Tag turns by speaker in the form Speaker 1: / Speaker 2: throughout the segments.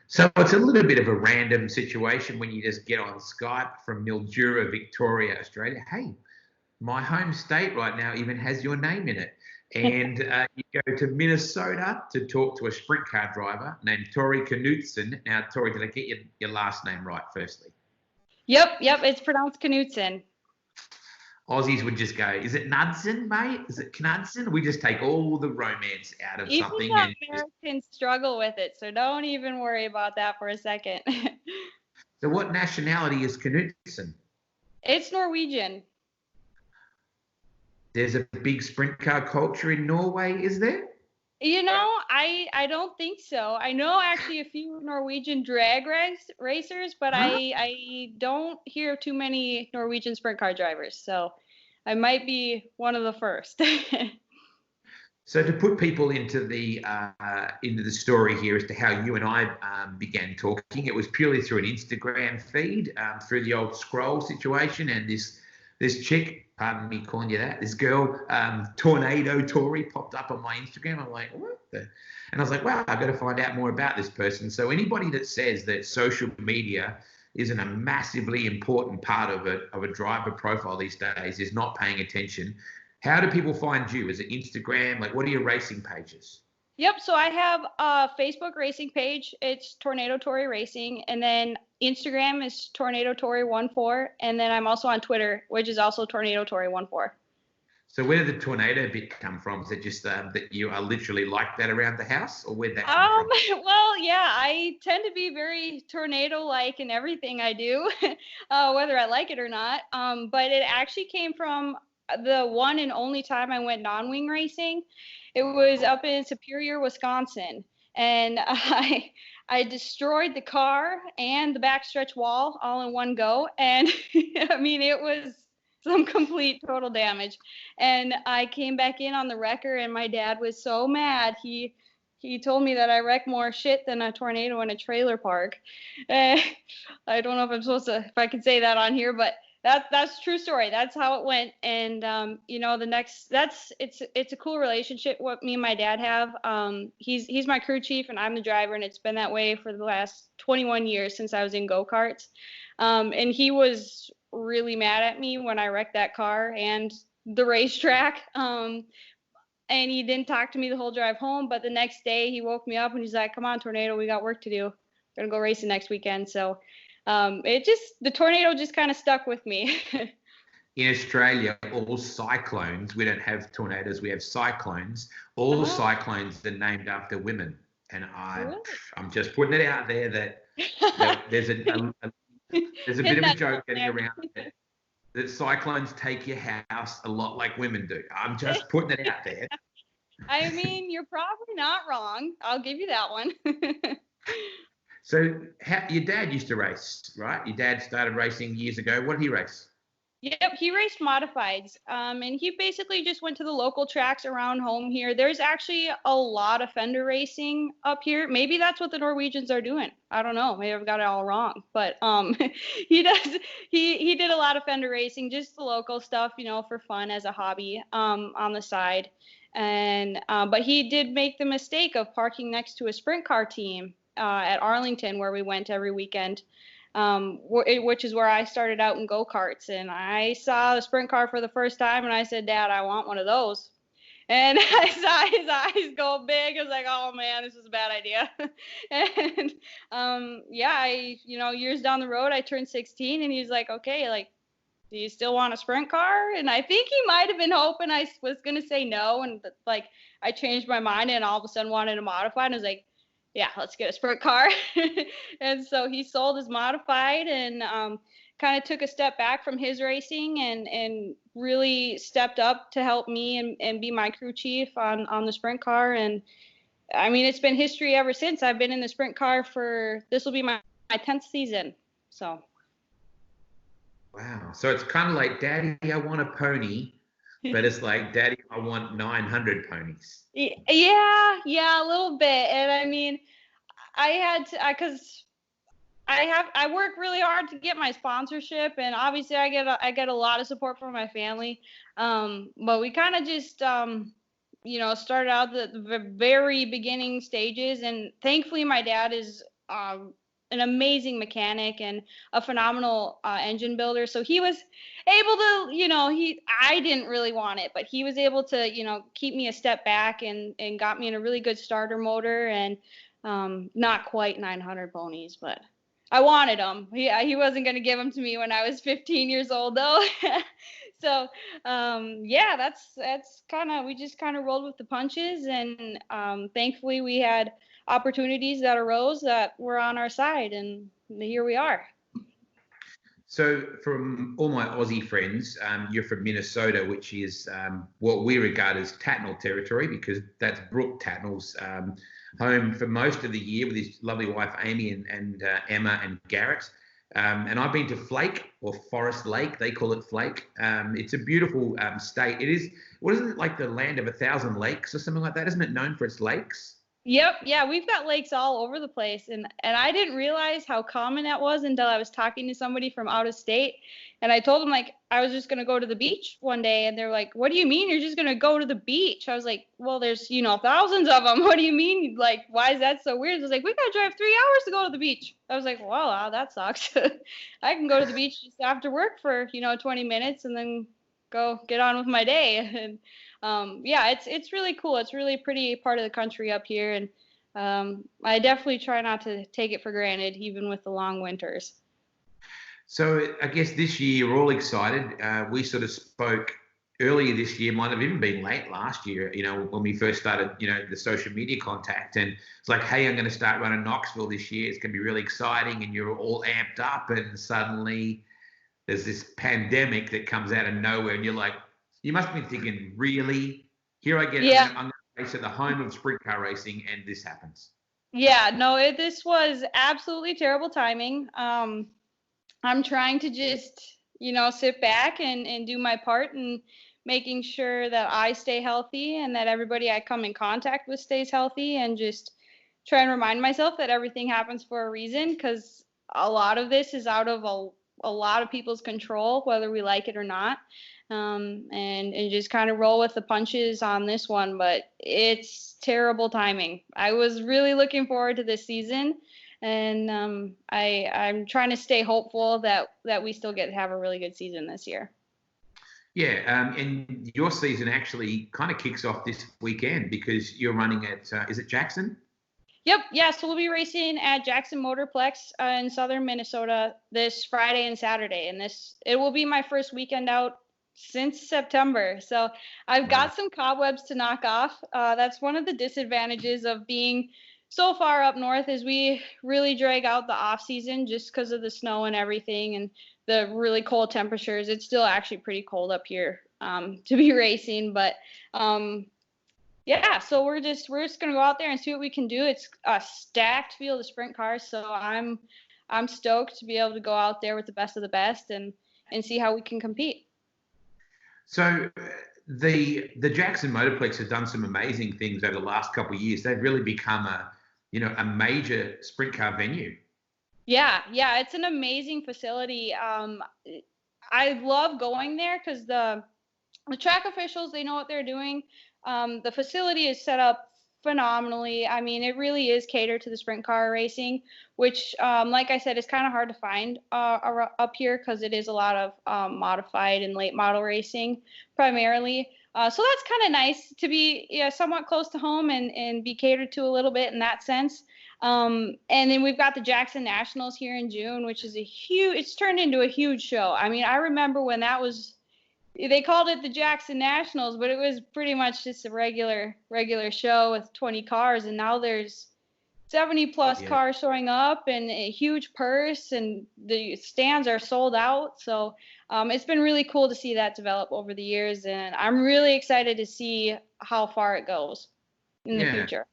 Speaker 1: So it's a little bit of a random situation when you just get on Skype from Mildura, Victoria, Australia. Hey, my home state right now even has your name in it. And you go to Minnesota to talk to a sprint car driver named Tori Knutson. Now, Tori, did I get your last name right, firstly?
Speaker 2: Yep, it's pronounced Knutson.
Speaker 1: Aussies would just go, is it Knudsen, mate? Is it Knudsen? We just take all the romance out of
Speaker 2: Even
Speaker 1: something.
Speaker 2: the Americans struggle with it, so don't even worry about that for a second.
Speaker 1: So what nationality is Knutsen?
Speaker 2: It's Norwegian.
Speaker 1: There's a big sprint car culture in Norway, is there?
Speaker 2: I don't think so. I know actually a few Norwegian drag racers, but I don't hear too many Norwegian sprint car drivers. So I might be one of the first.
Speaker 1: So to put people into the story here as to how you and I began talking, it was purely through an Instagram feed, through the old scroll situation, and this chick, pardon me calling you that, this girl, Tornado Tori, popped up on my Instagram. I'm like, what the? And I was like, wow, I've got to find out more about this person. So anybody that says that social media isn't a massively important part of a driver profile these days is not paying attention. How do people find you? Is it Instagram? Like, what are your racing pages?
Speaker 2: Yep. So I have a Facebook racing page. It's Tornado Tori Racing. And then Instagram is Tornado Tori 14. And then I'm also on Twitter, which is also Tornado Tori 14. So
Speaker 1: where did the tornado bit come from? Is it just that you are literally like that around the house, or where'd that come from?
Speaker 2: Well, yeah, I tend to be very tornado-like in everything I do, whether I like it or not. But it actually came from the one and only time I went non-wing racing. It was up in Superior, Wisconsin, and I destroyed the car and the backstretch wall all in one go. And I mean, it was some complete total damage. And I came back in on the wrecker, and my dad was so mad. He told me that I wreck more shit than a tornado in a trailer park. I don't know if I'm supposed to, if I can say that on here, but that's a true story. That's how it went. And it's a cool relationship what me and my dad have. He's my crew chief and I'm the driver, and it's been that way for the last 21 years since I was in go-karts. And he was really mad at me when I wrecked that car and the racetrack. And he didn't talk to me the whole drive home, but the next day he woke me up and he's like, "Come on, Tornado, we got work to do. We're gonna go racing next weekend." So the tornado just kind of stuck with me.
Speaker 1: In Australia, all cyclones, we don't have tornadoes, we have cyclones. All cyclones are named after women. And I'm just putting it out there that there's a bit of a joke getting around that cyclones take your house a lot like women do. I'm just putting it out there.
Speaker 2: I mean, you're probably not wrong. I'll give you that one.
Speaker 1: So your dad used to race, right? Your dad started racing years ago. What did he race?
Speaker 2: Yep, he raced modifieds, and he basically just went to the local tracks around home here. There's actually a lot of fender racing up here. Maybe that's what the Norwegians are doing. I don't know. Maybe I've got it all wrong. But he did a lot of fender racing, just the local stuff, for fun as a hobby on the side. And but he did make the mistake of parking next to a sprint car team at Arlington, where we went every weekend. Which is where I started out in go-karts. And I saw the sprint car for the first time, and I said, "Dad, I want one of those." And I saw his eyes go big. I was like, "Oh man, this is a bad idea." And years down the road, I turned 16, and he's like, "Okay, like, do you still want a sprint car?" And I think he might have been hoping I was gonna say no, and like I changed my mind and all of a sudden wanted a modified. And I was like, "Yeah, let's get a sprint car." And so he sold his modified and kind of took a step back from his racing and really stepped up to help me and be my crew chief on the sprint car. And I mean, it's been history ever since. I've been in the sprint car this will be my 10th season. So.
Speaker 1: Wow. So it's kind of like, "Daddy, I want a pony." But it's like, "Daddy, I want 900 ponies."
Speaker 2: Yeah, a little bit. And I mean, I had to, because I work really hard to get my sponsorship, and obviously I get a lot of support from my family. But we kind of just, started out the very beginning stages, and thankfully my dad is an amazing mechanic and a phenomenal engine builder. So he was able to, I didn't really want it, but he was able to, keep me a step back and got me in a really good starter motor and not quite 900 ponies, but I wanted him. He wasn't going to give them to me when I was 15 years old though. So, yeah, that's we just kind of rolled with the punches, and thankfully we had opportunities that arose that were on our side, and here we are.
Speaker 1: So from all my Aussie friends, you're from Minnesota, which is what we regard as Tatnall territory, because that's Brooke Tatnall's home for most of the year with his lovely wife, Amy, and Emma and Garrett. And I've been to Flake, or Forest Lake, they call it Flake. It's a beautiful state. It is, what is it, like the land of 1,000 lakes or something like that? Isn't it known for its lakes?
Speaker 2: Yep. Yeah, we've got lakes all over the place. And I didn't realize how common that was until I was talking to somebody from out of state. And I told them, like, I was just going to go to the beach one day. And they're like, what do you mean you're just going to go to the beach? I was like, well, there's, thousands of them. What do you mean? Like, why is that so weird? I was like, we got to drive 3 hours to go to the beach. I was like, wow, that sucks. I can go to the beach just after work for, 20 minutes and then go get on with my day. And yeah, it's really cool. It's really a pretty part of the country up here, and I definitely try not to take it for granted, even with the long winters.
Speaker 1: So I guess this year we're all excited. We sort of spoke earlier this year, might have even been late last year, when we first started, the social media contact. And it's like, hey, I'm going to start running Knoxville this year. It's going to be really exciting. And you're all amped up. And suddenly there's this pandemic that comes out of nowhere. And you're like, you must have been thinking, really? Here I get,
Speaker 2: yeah.
Speaker 1: I'm going to race at the home of sprint car racing, and this happens.
Speaker 2: Yeah, no, this was absolutely terrible timing. I'm trying to just, sit back and do my part and making sure that I stay healthy and that everybody I come in contact with stays healthy, and just try and remind myself that everything happens for a reason, because a lot of this is out of a lot of people's control, whether we like it or not. And just kind of roll with the punches on this one, but it's terrible timing. I was really looking forward to this season, and I'm trying to stay hopeful that we still get to have a really good season this year.
Speaker 1: Yeah, and your season actually kind of kicks off this weekend, because you're running at, is it Jackson?
Speaker 2: Yep, yeah, so we'll be racing at Jackson Motorplex in southern Minnesota this Friday and Saturday, and it will be my first weekend out since September. So I've got some cobwebs to knock off. That's one of the disadvantages of being so far up north, is we really drag out the off season just because of the snow and everything and the really cold temperatures. It's still actually pretty cold up here to be racing, but yeah, so we're just gonna go out there and see what we can do. It's a stacked field of sprint cars, so I'm stoked to be able to go out there with the best of the best and see how we can compete.
Speaker 1: So the Jackson Motorplex has done some amazing things over the last couple of years. They've really become a major sprint car venue. Yeah,
Speaker 2: it's an amazing facility. I love going there because the track officials, they know what they're doing. The facility is set up phenomenally. I mean, it really is catered to the sprint car racing, which, like I said, is kind of hard to find up here because it is a lot of modified and late model racing primarily. So that's kind of nice to be somewhat close to home and be catered to a little bit in that sense. And then we've got the Jackson Nationals here in June, which is it's turned into a huge show. I mean, I remember when they called it the Jackson Nationals, but it was pretty much just a regular show with 20 cars, and now there's 70 plus cars showing up and a huge purse, and the stands are sold out. So it's been really cool to see that develop over the years, and I'm really excited to see how far it goes in the future.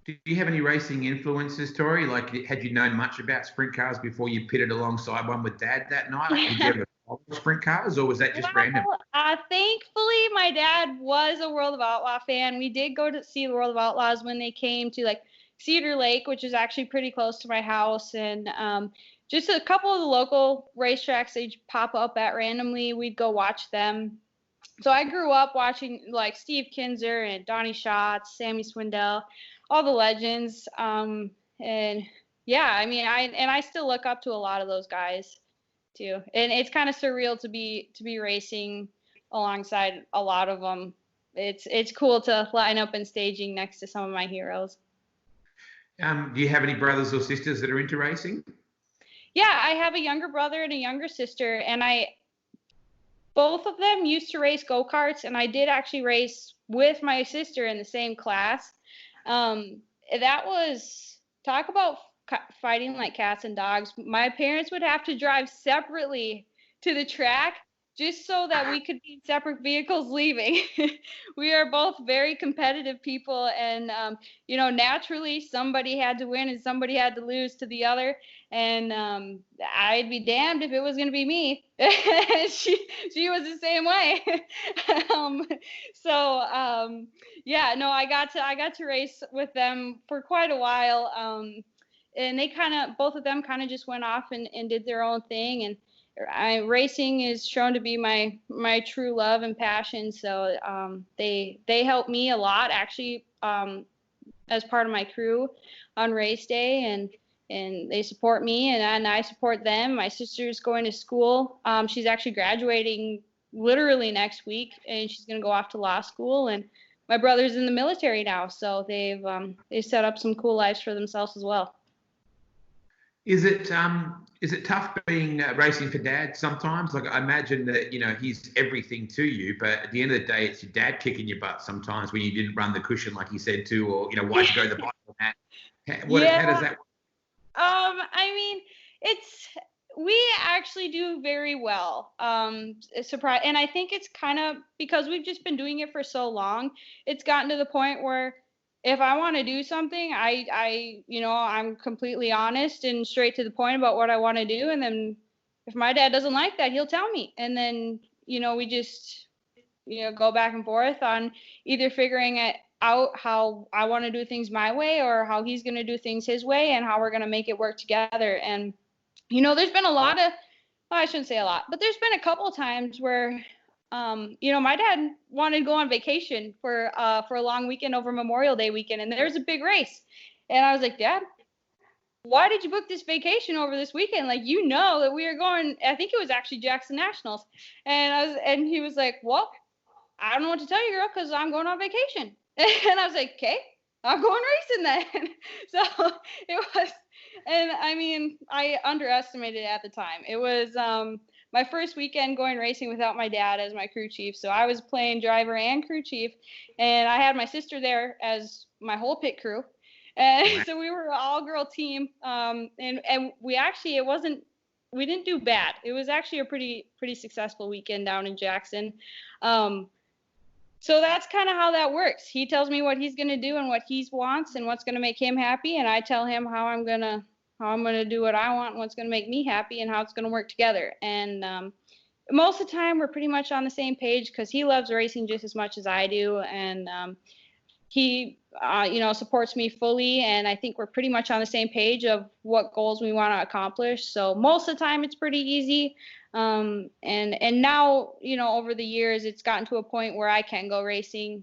Speaker 1: Do you have any racing influences, Tori? Like, had you known much about sprint cars before you pitted alongside one with Dad that night? Did you ever follow sprint cars, or was that just random?
Speaker 2: Thankfully, my dad was a World of Outlaw fan. We did go to see the World of Outlaws when they came to Cedar Lake, which is actually pretty close to my house, and just a couple of the local racetracks they pop up at randomly. We'd go watch them. So I grew up watching Steve Kinzer and Donnie Schatz, Sammy Swindell, all the legends. And Yeah, I mean, I still look up to a lot of those guys too, and it's kind of surreal to be racing alongside a lot of them. It's cool to line up in staging next to some of my heroes.
Speaker 1: Do you have any brothers or sisters that are into racing?
Speaker 2: Yeah, I have a younger brother and a younger sister, and I both of them used to race go-karts, and I did actually race with my sister in the same class. That was talk about fighting like cats and dogs. My parents would have to drive separately to the track just so that we could be in separate vehicles leaving. We are both very competitive people, and naturally somebody had to win and somebody had to lose to the other. And I'd be damned if it was going to be me. She was the same way. um, yeah, no, I got to race with them for quite a while. And they both of them kind of just went off and did their own thing. And racing is shown to be my true love and passion. So they helped me a lot, actually, as part of my crew on race day, and they support me, and I support them. My sister's going to school. She's actually graduating literally next week, and she's going to go off to law school. And my brother's in the military now, so they've set up some cool lives for themselves as well.
Speaker 1: Is it tough being racing for dad sometimes? Like, I imagine that he's everything to you, but at the end of the day, it's your dad kicking your butt sometimes when you didn't run the cushion like he said to, or why'd you go to the bike on that? How does that work?
Speaker 2: I mean, we actually do very well. Surprise, and I think it's kind of because we've just been doing it for so long. It's gotten to the point where if I want to do something, I'm completely honest and straight to the point about what I want to do. And then if my dad doesn't like that, he'll tell me. And then, we just, go back and forth on either figuring it out how I want to do things my way or how he's going to do things his way and how we're going to make it work together. And, there's been a lot of, well, I shouldn't say a lot, but there's been a couple of times where my dad wanted to go on vacation for a long weekend over Memorial Day weekend, and there's a big race. And I was like, Dad, why did you book this vacation over this weekend? Like, that we are going, I think it was actually Jackson Nationals. And he was like, well, I don't know what to tell you, girl, because I'm going on vacation. And I was like, okay, I'm going racing then. So it was, and I mean, I underestimated it at the time. It was, my first weekend going racing without my dad as my crew chief. So I was playing driver and crew chief, and I had my sister there as my whole pit crew. And so we were an all-girl team. And we actually, we didn't do bad. It was actually a pretty successful weekend down in Jackson. So that's kind of how that works. He tells me what he's going to do and what he wants and what's going to make him happy, and I tell him how I'm going to do what I want and what's going to make me happy and how it's going to work together. And most of the time we're pretty much on the same page because he loves racing just as much as I do, and he supports me fully, and I think we're pretty much on the same page of what goals we want to accomplish. So most of the time it's pretty easy. And now, over the years, it's gotten to a point where I can go racing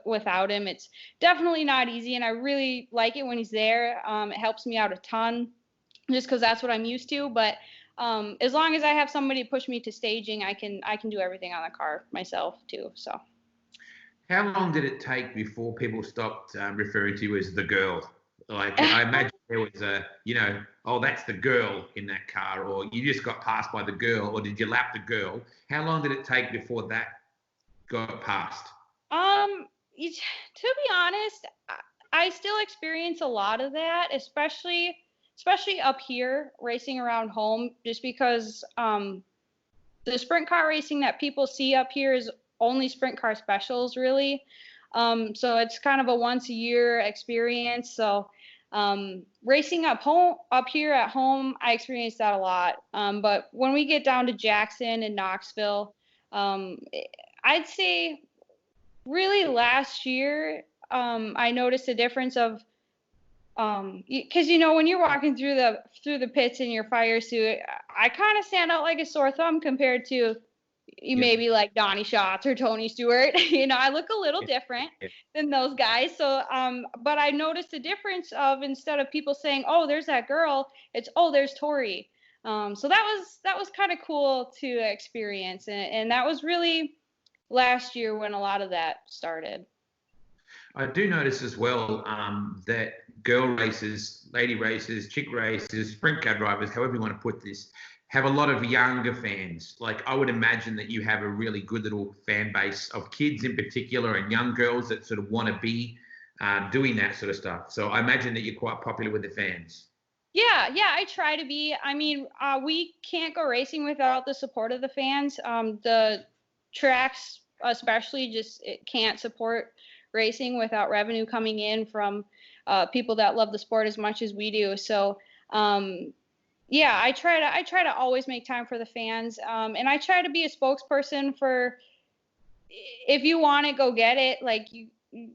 Speaker 2: without him. It's definitely not easy, and I really like it when he's there. It helps me out a ton just because that's what I'm used to. But as long as I have somebody to push me to staging, I can do everything on the car myself too. So.
Speaker 1: How long did it take before people stopped referring to you as the girl? Like, I imagine there was oh, that's the girl in that car, or you just got passed by the girl, or did you lap the girl? How long did it take before that got passed?
Speaker 2: To be honest, I still experience a lot of that, especially up here racing around home, just because the sprint car racing that people see up here is only sprint car specials, really. So it's kind of a once a year experience. So racing up here at home, I experience that a lot. But when we get down to Jackson and Knoxville, I'd say really last year, I noticed a difference of, because when you're walking through the pits in your fire suit, I kind of stand out like a sore thumb compared to you maybe like Donnie Schatz or Tony Stewart. I look a little different than those guys. So, but I noticed the difference of, instead of people saying, "Oh, there's that girl," it's, "Oh, there's Tori." So that was kind of cool to experience, and that was really last year when a lot of that started.
Speaker 1: I do notice as well that girl races, lady races, chick races, sprint car drivers, however you want to put this, have a lot of younger fans. Like, I would imagine that you have a really good little fan base of kids in particular and young girls that sort of want to be doing that sort of stuff. So I imagine that you're quite popular with the fans.
Speaker 2: Yeah, I try to be. I mean, we can't go racing without the support of the fans. The tracks, especially, just it can't support racing without revenue coming in from people that love the sport as much as we do. So, yeah, I try to always make time for the fans, and I try to be a spokesperson for, if you want it, go get it. Like, you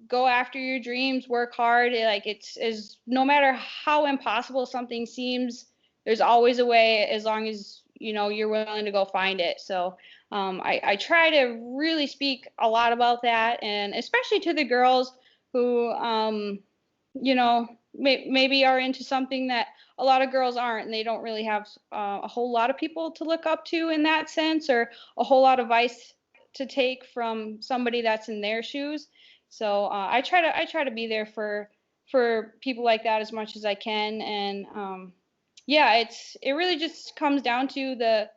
Speaker 2: go after your dreams, work hard. Like, it's is no matter how impossible something seems, there's always a way, as long as you're willing to go find it. So I try to really speak a lot about that, and especially to the girls who maybe are into something that a lot of girls aren't, and they don't really have a whole lot of people to look up to in that sense, or a whole lot of advice to take from somebody that's in their shoes. So I try to be there for people like that as much as I can. And yeah, it really just comes down to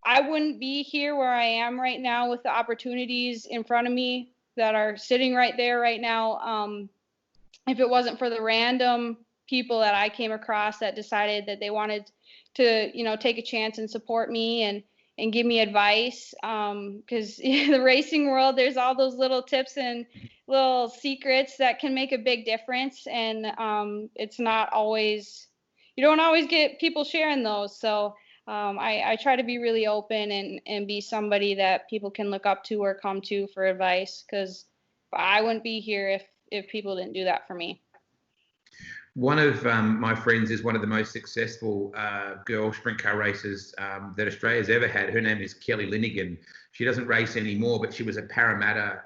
Speaker 2: I wouldn't be here where I am right now with the opportunities in front of me that are sitting right there right now, if it wasn't for the random people that I came across that decided that they wanted to, take a chance and support me and give me advice. Because the racing world, there's all those little tips and little secrets that can make a big difference. And it's not always, you don't always get people sharing those. So I try to be really open and be somebody that people can look up to or come to for advice, because I wouldn't be here if people didn't do that for me.
Speaker 1: One of my friends is one of the most successful girl sprint car racers that Australia's ever had. Her name is Kelly Linigan. She doesn't race anymore, but she was a Parramatta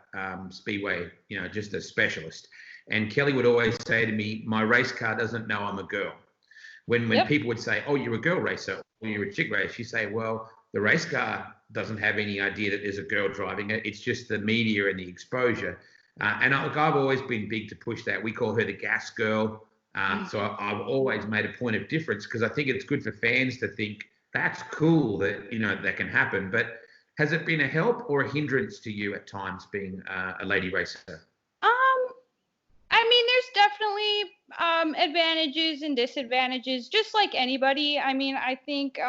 Speaker 1: Speedway, just a specialist. And Kelly would always say to me, "My race car doesn't know I'm a girl." When people would say, "Oh, you're a girl racer," or "You're a chick racer," she'd say, "Well, the race car doesn't have any idea that there's a girl driving it. It's just the media and the exposure." And I've always been big to push that. We call her the gas girl. So I've always made a point of difference, because I think it's good for fans to think that's cool that, that can happen. But has it been a help or a hindrance to you at times being a lady racer?
Speaker 2: I mean, there's definitely advantages and disadvantages, just like anybody. I mean, I think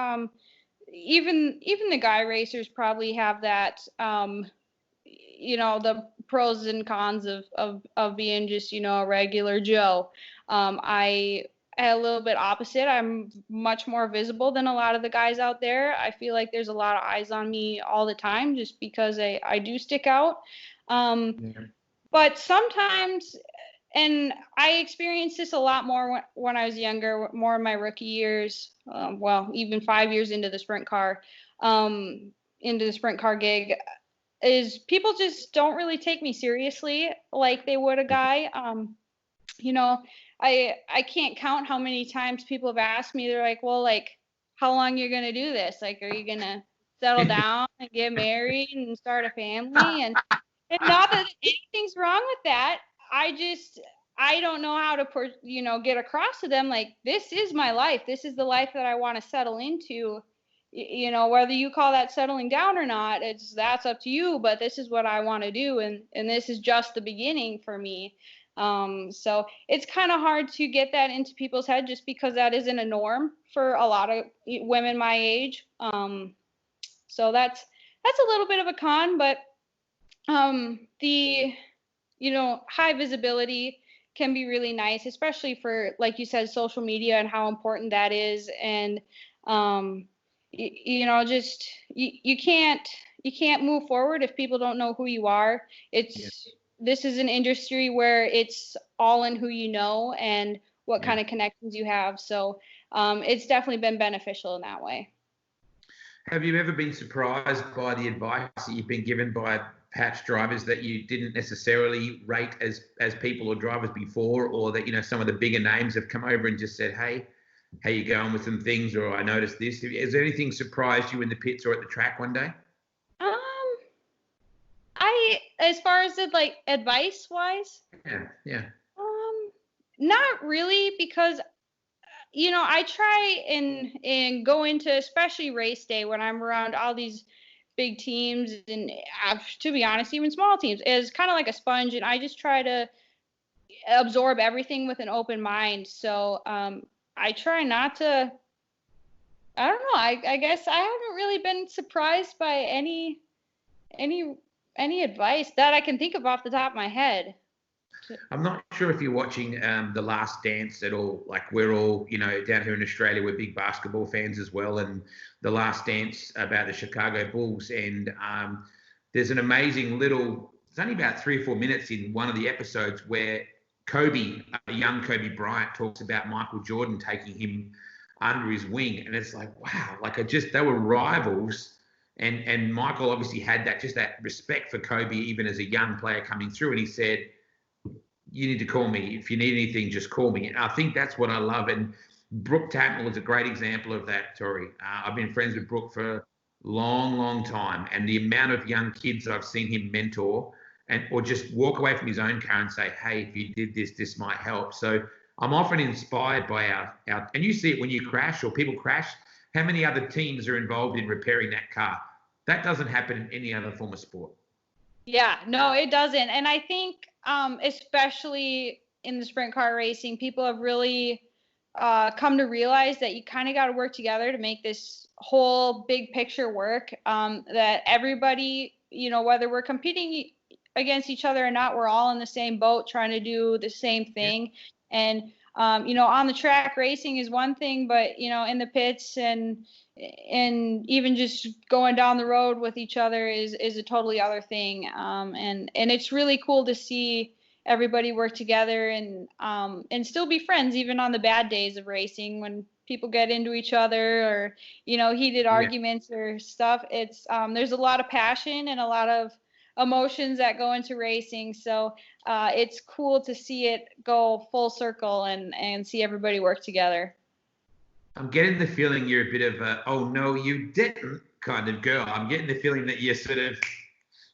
Speaker 2: even the guy racers probably have that, the pros and cons of being just, a regular Joe. I a little bit opposite. I'm much more visible than a lot of the guys out there. I feel like there's a lot of eyes on me all the time, just because I do stick out. But sometimes, and I experienced this a lot more when I was younger, more in my rookie years, even 5 years into the sprint car gig, is people just don't really take me seriously like they would a guy. I can't count how many times people have asked me, they're like, "Well, like, how long you're going to do this? Like, are you going to settle down and get married and start a family?" And not that anything's wrong with that. I don't know how to, get across to them, like, this is my life. This is the life that I want to settle into. Whether you call that settling down or not, that's up to you, but this is what I want to do. And this is just the beginning for me. So it's kind of hard to get that into people's head, just because that isn't a norm for a lot of women my age. So that's a little bit of a con, but the high visibility can be really nice, especially for, like you said, social media and how important that is. And just you can't move forward if people don't know who you are. This is an industry where it's all in who you know and what kind of connections you have. So it's definitely been beneficial in that way.
Speaker 1: Have you ever been surprised by the advice that you've been given by perhaps drivers that you didn't necessarily rate as people or drivers before, or that, you know, some of the bigger names have come over and just said, hey, how you going with some things, or I noticed this? Has anything surprised you in the pits or at the track one day?
Speaker 2: Um, as far as it like advice wise,
Speaker 1: Yeah.
Speaker 2: um, not really, because I try and go into, especially race day, when I'm around all these big teams and, to be honest, even small teams, is kind of like a sponge, and I just try to absorb everything with an open mind. So I try not to. I don't know. I guess I haven't really been surprised by any any advice that I can think of off the top of my head.
Speaker 1: I'm not sure if you're watching The Last Dance at all. Like, we're all, you know, down here in Australia, we're big basketball fans as well. And The Last Dance about the Chicago Bulls. And there's an amazing little, it's only about 3 or 4 minutes in one of the episodes where Kobe, a young Kobe Bryant, talks about Michael Jordan taking him under his wing. And it's like, wow, like they were rivals. And Michael obviously had that respect for Kobe, even as a young player coming through. And he said, you need to call me. If you need anything, just call me. And I think that's what I love. And Brooke Tatnell is a great example of that, Tori. I've been friends with Brooke for a long, long time. And the amount of young kids I've seen him mentor or just walk away from his own car and say, hey, if you did this, this might help. So I'm often inspired by our and you see it when you crash or people crash, how many other teams are involved in repairing that car? That doesn't happen in any other form of sport.
Speaker 2: Yeah, no, it doesn't. And I think, especially in the sprint car racing, people have really come to realize that you kind of got to work together to make this whole big picture work. That everybody, whether we're competing against each other or not, we're all in the same boat trying to do the same thing. Yeah. And, on the track, racing is one thing, but, in the pits and even just going down the road with each other is a totally other thing. And it's really cool to see everybody work together and still be friends, even on the bad days of racing, when people get into each other or, heated arguments or stuff. It's, there's a lot of passion and a lot of emotions that go into racing. So it's cool to see it go full circle and see everybody work together.
Speaker 1: I'm getting the feeling you're a bit of a, oh, no, you didn't kind of girl. I'm getting the feeling that you're sort of,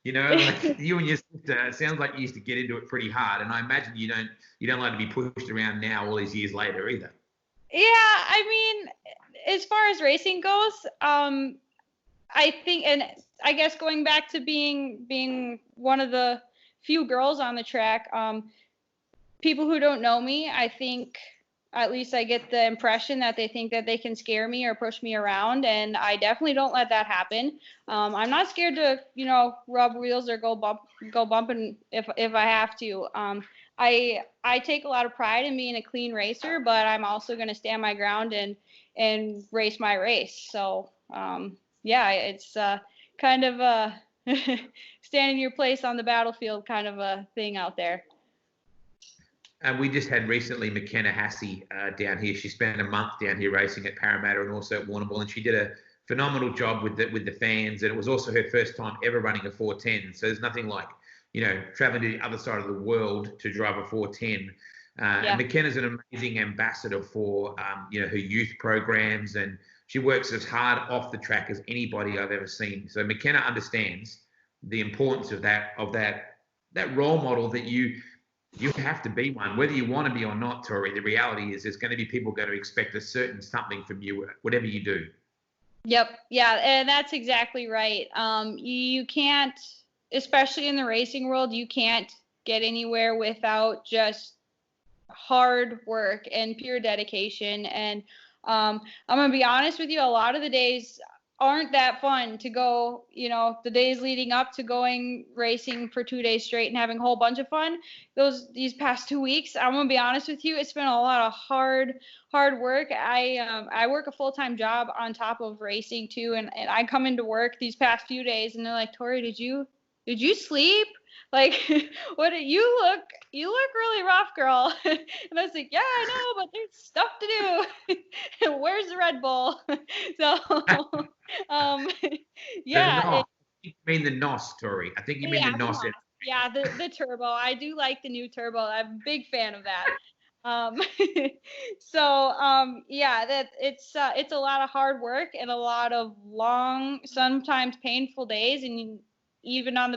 Speaker 1: like you and your sister, it sounds like you used to get into it pretty hard. And I imagine you don't like to be pushed around now all these years later either.
Speaker 2: Yeah, I mean, as far as racing goes, I think, and I guess going back to being one of the few girls on the track, people who don't know me, I think, at least I get the impression that they think that they can scare me or push me around, and I definitely don't let that happen. I'm not scared to, rub wheels or go bumping if I have to. I take a lot of pride in being a clean racer, but I'm also going to stand my ground and race my race. So yeah, it's kind of a stand in your place on the battlefield kind of a thing out there.
Speaker 1: And we just had recently McKenna Hassey down here. She spent a month down here racing at Parramatta and also at Warrnambool, and she did a phenomenal job with the fans. And it was also her first time ever running a 410. So there's nothing like, traveling to the other side of the world to drive a 410. And McKenna's an amazing ambassador for, her youth programs, and she works as hard off the track as anybody I've ever seen. So McKenna understands the importance of that role model that you have to be one, whether you want to be or not, Tori. The reality is there's going to be people going to expect a certain something from you, whatever you do.
Speaker 2: Yep. Yeah. And that's exactly right. You can't, especially in the racing world, you can't get anywhere without just hard work and pure dedication. And I'm going to be honest with you, a lot of the days aren't that fun to go, the days leading up to going racing for 2 days straight and having a whole bunch of fun. These past 2 weeks, I'm gonna be honest with you, it's been a lot of hard work. I work a full-time job on top of racing too, and I come into work these past few days and they're like, Tori, did you sleep? Like, what you look really rough, girl. And I was like, yeah, I know, but there's stuff to do. Where's the Red Bull? So um,
Speaker 1: The
Speaker 2: yeah,
Speaker 1: NOS. You mean the NOS, Tori. I think you mean
Speaker 2: yeah,
Speaker 1: the
Speaker 2: the
Speaker 1: NOS.
Speaker 2: NOS. Yeah, the turbo. I do like the new turbo. I'm a big fan of that. Um, yeah, that it's a lot of hard work and a lot of long, sometimes painful days, and even on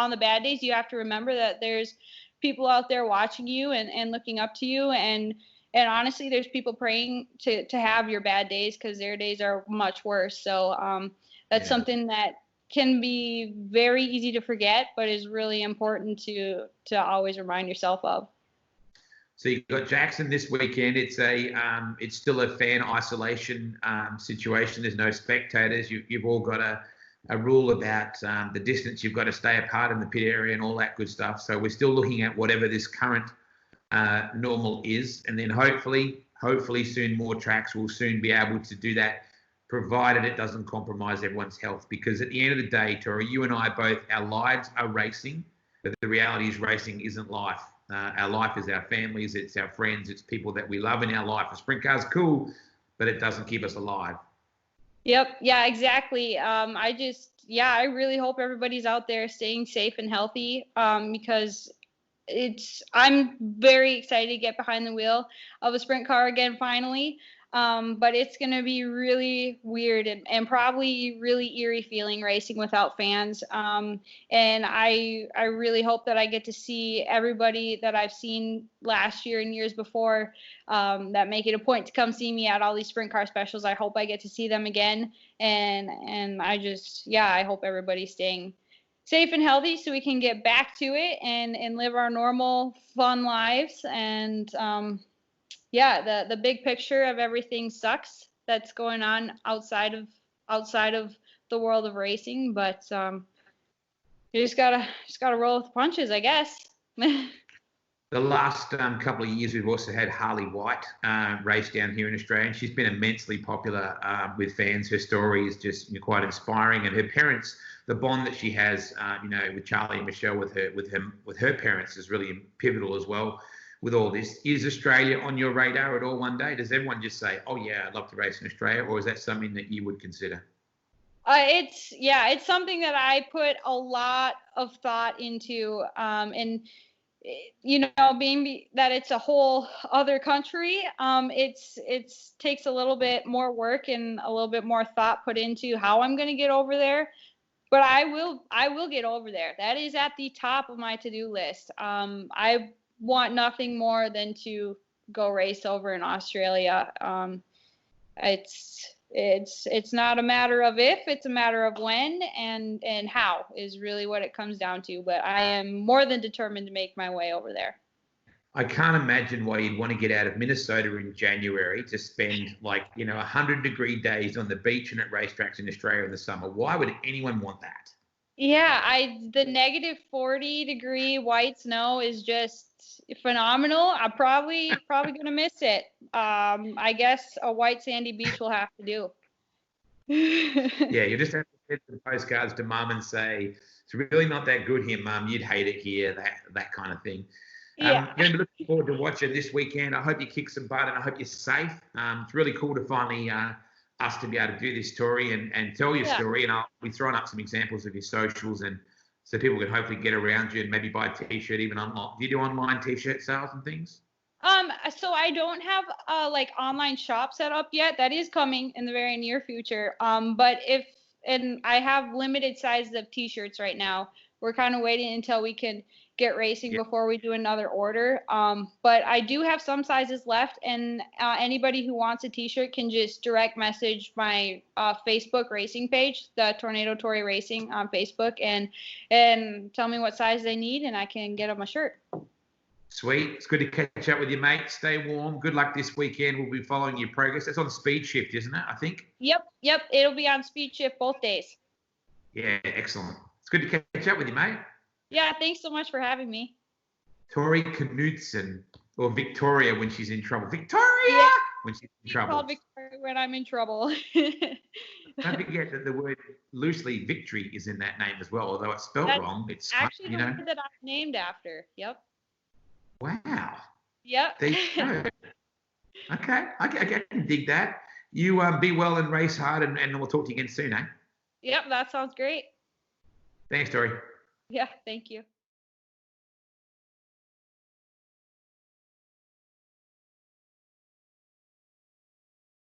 Speaker 2: the bad days, you have to remember that there's people out there watching you and looking up to you, and honestly, there's people praying to have your bad days because their days are much worse. So that's
Speaker 1: Yeah.
Speaker 2: something that can be very easy to forget, but is really important to always remind yourself of.
Speaker 1: So you've got Jackson this weekend. It's still a fan isolation situation. There's no spectators. You've all got a rule about the distance you've got to stay apart in the pit area and all that good stuff. So we're still looking at whatever this current normal is, and then hopefully soon more tracks will soon be able to do that, provided it doesn't compromise everyone's health. Because at the end of the day, Tori, you and I both, our lives are racing, but the reality is racing isn't life. Our life is our families, it's our friends, it's people that we love in our life. A sprint car's cool, but it doesn't keep us alive.
Speaker 2: Yep. Yeah, exactly. I really hope everybody's out there staying safe and healthy, because I'm very excited to get behind the wheel of a sprint car again finally. But it's going to be really weird and probably really eerie feeling racing without fans. And I really hope that I get to see everybody that I've seen last year and years before, that make it a point to come see me at all these sprint car specials. I hope I get to see them again. And I hope everybody's staying safe and healthy so we can get back to it and live our normal fun lives. And the big picture of everything sucks that's going on outside of the world of racing, but you just gotta roll with the punches, I guess.
Speaker 1: The last couple of years, we've also had Harley White race down here in Australia, and she's been immensely popular with fans. Her story is just quite inspiring, and her parents, the bond that she has, with Charlie and Michelle, with her parents, is really pivotal as well. With all this, is Australia on your radar at all one day? Does everyone just say, "Oh yeah, I'd love to race in Australia," or is that something that you would consider?
Speaker 2: It's something that I put a lot of thought into, and being that it's a whole other country, it's takes a little bit more work and a little bit more thought put into how I'm going to get over there. But I will get over there. That is at the top of my to-do list. I want nothing more than to go race over in Australia. It's not a matter of if, it's a matter of when and how is really what it comes down to. But I am more than determined to make my way over there.
Speaker 1: I can't imagine why you'd want to get out of Minnesota in January to spend 100-degree days on the beach and at racetracks in Australia in the summer. Why would anyone want that?
Speaker 2: Yeah, the negative 40-degree white snow is just phenomenal. I'm probably gonna miss it. I guess a white sandy beach will have to do.
Speaker 1: Yeah, you just have to send the postcards to mum and say, "It's really not that good here, mum. You'd hate it here," that kind of thing.
Speaker 2: Yeah.
Speaker 1: Going to be looking forward to watching this weekend. I hope you kick some butt and I hope you're safe. It's really cool to finally us to be able to do this, Tori, and tell your story. And I'll be throwing up some examples of your socials, and so people can hopefully get around you and maybe buy a T-shirt even online. Do you do online T-shirt sales and things?
Speaker 2: So I don't have online shop set up yet. That is coming in the very near future. But I have limited sizes of T-shirts right now. We're kind of waiting until we can get racing before we do another order. But I do have some sizes left, and anybody who wants a T-shirt can just direct message my Facebook racing page, the Tornado Tori Racing on Facebook, and tell me what size they need, and I can get them a shirt.
Speaker 1: Sweet. It's good to catch up with you, mate. Stay warm. Good luck this weekend. We'll be following your progress. That's on Speed Shift, isn't it? I think.
Speaker 2: Yep. It'll be on Speed Shift both days.
Speaker 1: Yeah, excellent. It's good to catch up with you, mate.
Speaker 2: Yeah, thanks so much for having me.
Speaker 1: Tori Knutson, or Victoria when she's in trouble. Victoria! When she's in trouble.
Speaker 2: Called Victoria when I'm in trouble.
Speaker 1: Don't forget that the word loosely victory is in that name as well, although it's spelled wrong. It's
Speaker 2: actually the word that I'm named after. Yep.
Speaker 1: Wow.
Speaker 2: Yep.
Speaker 1: There you go. Okay, I can dig that. You be well and race hard, and we'll talk to you again soon, eh?
Speaker 2: Yep, that sounds great.
Speaker 1: Thanks, Tori.
Speaker 2: Yeah, thank you.